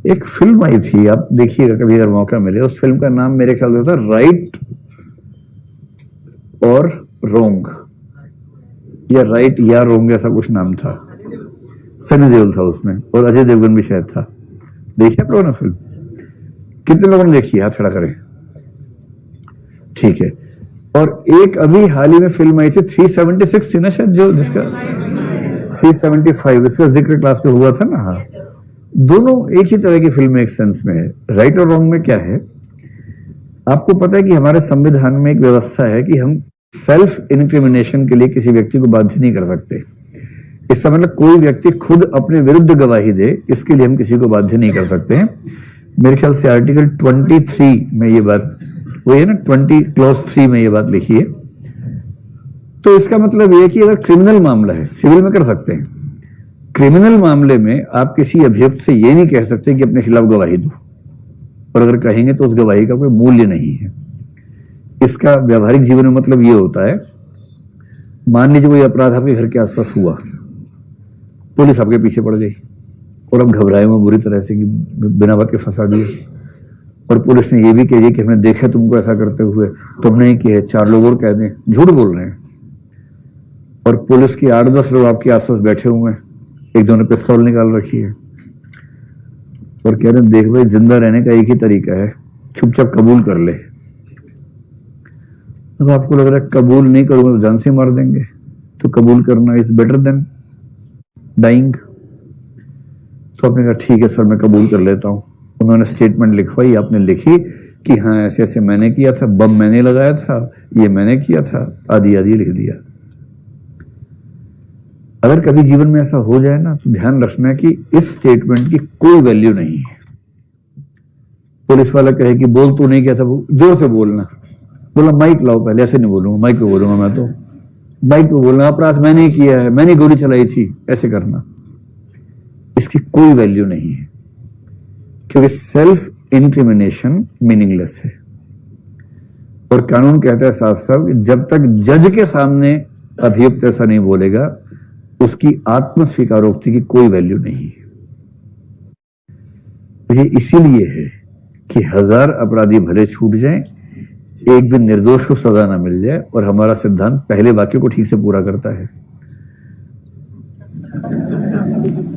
एक फिल्म आई थी, आप देखिएगा कभी अगर मौका मिले। उस फिल्म का नाम मेरे ख्याल से था राइट और रोंग, या राइट या रोंग, ऐसा कुछ नाम था। सनी देओल था उसमें और अजय देवगन भी शायद था। देखिए आप लोगों ने फिल्म? कितने लोगों ने देखी? हाथ खड़ा करें। ठीक है। और एक अभी हाल ही में फिल्म आई थी 376 थी ना शायद, जो जिसका 375 इसका जिक्र क्लास पे हुआ था ना। हाँ, दोनों एक ही तरह की फिल्म एक सेंस में है। राइट और रॉन्ग में क्या है, आपको पता है कि हमारे संविधान में एक व्यवस्था है कि हम सेल्फ इनक्रिमिनेशन के लिए किसी व्यक्ति को बाध्य नहीं कर सकते। इसका मतलब कोई व्यक्ति खुद अपने विरुद्ध गवाही दे, इसके लिए हम किसी को बाध्य नहीं कर सकते हैं। मेरे ख्याल से आर्टिकल 23 में ये बात, वो है ना 20 क्लॉज 3 में ये बात लिखी है। तो इसका मतलब ये है कि अगर क्रिमिनल मामला है, सिविल में कर सकते हैं, क्रिमिनल मामले में आप किसी अभियुक्त से ये नहीं कह सकते कि अपने खिलाफ गवाही दो, और अगर कहेंगे तो उस गवाही का कोई मूल्य नहीं है। इसका व्यवहारिक जीवन में मतलब ये होता है, मान लीजिए कोई अपराध आपके घर के आसपास हुआ, पुलिस आपके पीछे पड़ गई और अब घबराए हुए बुरी तरह से कि बिना बात के फंसा दिए, और पुलिस ने ये भी कह दिया कि हमने देखा तुमको ऐसा करते हुए, तुमने ही किया, 4 लोग और कह दें, झूठ बोल रहे हैं, और पुलिस के 8-10 लोग आपके आसपास बैठे हुए हैं, एक दो ने पिस्तौल निकाल रखी है और कह रहे हैं देख भाई, जिंदा रहने का एक ही तरीका है, चुपचाप कबूल कर ले। अब आपको लग रहा है कबूल नहीं करूंगा तो जान से मार देंगे, तो कबूल करना इज बेटर देन डाइंग। तो आपने कहा ठीक है सर, मैं कबूल कर लेता हूं। उन्होंने स्टेटमेंट लिखवाई, आपने लिखी कि हाँ ऐसे ऐसे मैंने किया था, बम मैंने लगाया था, ये मैंने किया था, आदि आदि लिख दिया। अगर कभी जीवन में ऐसा हो जाए ना, तो ध्यान रखना है कि इस स्टेटमेंट की कोई वैल्यू नहीं है। पुलिस वाला कहे कि बोल तू नहीं किया था, जोर से बोलना, बोला माइक लाओ पहले, ऐसे नहीं बोलूंगा, माइक पे बोलूंगा मैं, तो माइक पे बोलना, अपराध मैंने किया है, मैंने गोली चलाई थी, ऐसे करना। इसकी कोई वैल्यू नहीं है, क्योंकि सेल्फ इंक्रिमिनेशन मीनिंगलेस है। और कानून कहता है साफ साफ, जब तक जज के सामने अभियुक्त ऐसा नहीं बोलेगा, उसकी आत्म स्वीकारोक्ति की कोई वैल्यू नहीं है। ये इसीलिए है कि 1000 अपराधी भले छूट जाएं, एक भी निर्दोष को सजा ना मिल जाए। और हमारा सिद्धांत पहले वाक्य को ठीक से पूरा करता है,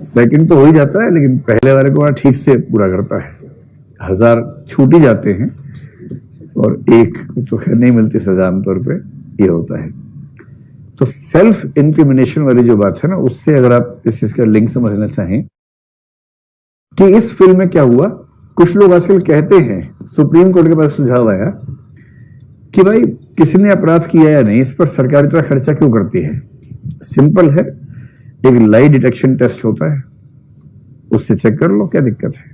सेकंड तो हो ही जाता है, लेकिन पहले वाले को ठीक से पूरा करता है। 1000 छूट ही जाते हैं और एक तो खैर नहीं मिलती सजा आमतौर पे, ये होता है। तो सेल्फ इंक्रिमिनेशन वाली जो बात है ना, उससे अगर आप इस चीज का लिंक समझना चाहें कि इस फिल्म में क्या हुआ। कुछ लोग आजकल कहते हैं, सुप्रीम कोर्ट के पास सुझाव आया कि भाई किसी ने अपराध किया या नहीं, इस पर सरकार इतना खर्चा क्यों करती है। सिंपल है, एक लाई डिटेक्शन टेस्ट होता है, उससे चेक कर लो, क्या दिक्कत है।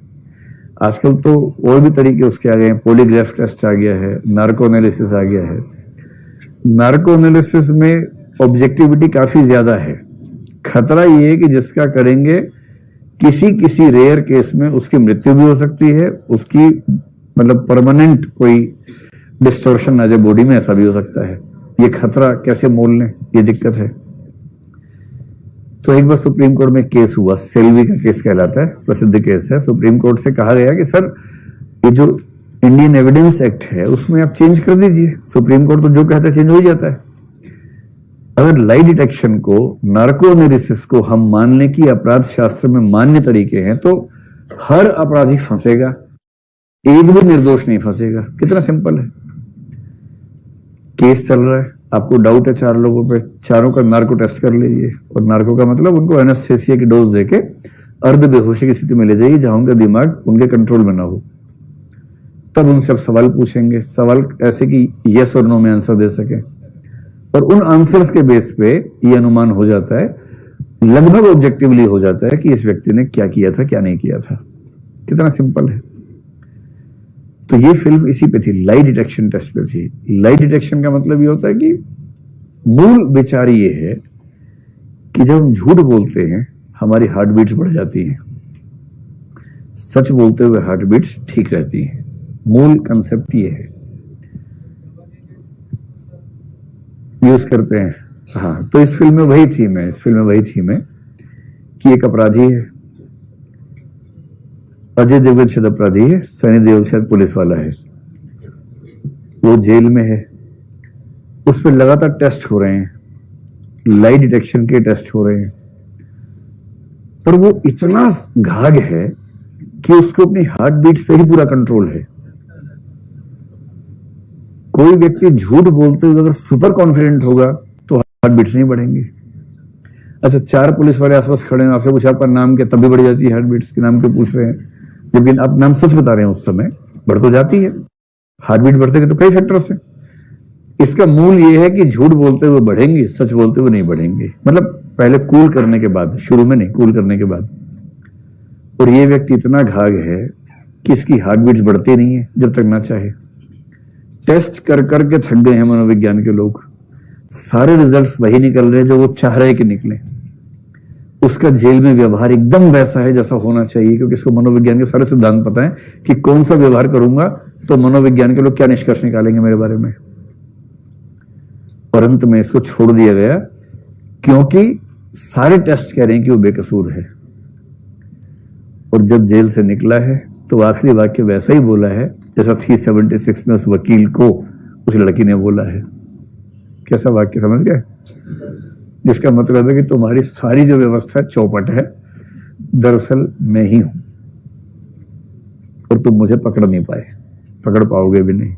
आजकल तो और भी तरीके उसके आ गए हैं, पॉलीग्राफ टेस्ट आ गया है, नार्को एनालिसिस आ गया है। नार्को एनालिसिस में ऑब्जेक्टिविटी काफी ज्यादा है। खतरा ये है कि जिसका करेंगे, किसी रेयर केस में उसकी मृत्यु भी हो सकती है, उसकी मतलब परमानेंट कोई डिस्टॉर्शन आ जाए बॉडी में, ऐसा भी हो सकता है। ये खतरा कैसे मोल लें, ये दिक्कत है। तो एक बार सुप्रीम कोर्ट में केस हुआ, सेल्वी का केस कहलाता है, प्रसिद्ध केस है। सुप्रीम कोर्ट से कहा गया कि सर ये जो इंडियन एविडेंस एक्ट है उसमें आप चेंज कर दीजिए। सुप्रीम कोर्ट तो जो कहता है चेंज हो ही जाता है। अगर लाई डिटेक्शन को, नार्को एनालिसिस को हम मान लें कि अपराध शास्त्र में मान्य तरीके हैं, तो हर अपराधी फंसेगा, एक भी निर्दोष नहीं फंसेगा। कितना सिंपल है। केस चल रहा है, आपको डाउट है 4 लोगों पे, चारों का नार्को टेस्ट कर लीजिए। और नार्को का मतलब उनको एनेस्थेसिया की डोज देके अर्ध बेहोशी की स्थिति में ले जाइए, जहां उनका दिमाग उनके कंट्रोल में ना हो। तब उनसे आप सवाल पूछेंगे, सवाल ऐसे कि यस और नो में आंसर दे सके, और उन आंसर्स के बेस पे ये अनुमान हो जाता है, लगभग ऑब्जेक्टिवली हो जाता है कि इस व्यक्ति ने क्या किया था, क्या नहीं किया था। कितना सिंपल है। तो ये फिल्म इसी पे थी, लाई डिटेक्शन टेस्ट पे थी। लाई डिटेक्शन का मतलब ये होता है कि मूल विचार ये है कि जब हम झूठ बोलते हैं, हमारी हार्ट बीट्स बढ़ जाती हैं, सच बोलते हुए हार्ट बीट्स ठीक रहती हैं। मूल कंसेप्ट ये है, यूज करते हैं। हाँ, तो इस फिल्म में वही थीम है कि एक अपराधी है, अजय देवगन शायद अपराधी है, सनी देओल शायद पुलिस वाला है, वो जेल में है, उस पर लगातार टेस्ट हो रहे हैं, लाई डिटेक्शन के टेस्ट हो रहे हैं, पर वो इतना घाग है कि उसको अपनी हार्ट बीट्स पे ही पूरा कंट्रोल है। कोई व्यक्ति झूठ बोलते हुए अगर सुपर कॉन्फिडेंट होगा तो हार्ट बीट्स नहीं बढ़ेंगे। अच्छा, 4 पुलिस वाले आसपास खड़े हैं, आपसे पूछा आपका नाम क्या, तब भी बढ़ जाती है हार्ट बीट्स, के नाम क्यों पूछ रहे हैं, लेकिन आप नाम सच बता रहे हैं, उस समय बढ़ तो जाती है। हार्ट बीट बढ़ते तो कई फैक्टर्स हैं। इसका मूल ये है कि झूठ बोलते हुए बढ़ेंगे, सच बोलते हुए नहीं बढ़ेंगे। मतलब पहले कूल करने के बाद, शुरू में नहीं, कूल करने के बाद। और ये व्यक्ति इतना घाग है कि इसकी हार्ट बीट्स बढ़ती नहीं है जब तक ना चाहे। टेस्ट कर करके थक गए हैं मनोविज्ञान के लोग, सारे रिजल्ट्स वही निकल रहे हैं जो वो चाह रहे कि निकले। उसका जेल में व्यवहार एकदम वैसा है जैसा होना चाहिए, क्योंकि इसको मनोविज्ञान के सारे सिद्धांत पता है कि कौन सा व्यवहार करूंगा तो मनोविज्ञान के लोग क्या निष्कर्ष निकालेंगे मेरे बारे में। और अंत में इसको छोड़ दिया गया क्योंकि सारे टेस्ट कह रहे हैं कि वो बेकसूर है। और जब जेल से निकला है तो आखिरी वाक्य वैसा ही बोला है जैसा 376 में उस वकील को उस लड़की ने बोला है। कैसा वाक्य, समझ गए? जिसका मतलब है कि तुम्हारी सारी जो व्यवस्था चौपट है, दरअसल मैं ही हूं और तुम मुझे पकड़ नहीं पाए, पकड़ पाओगे भी नहीं।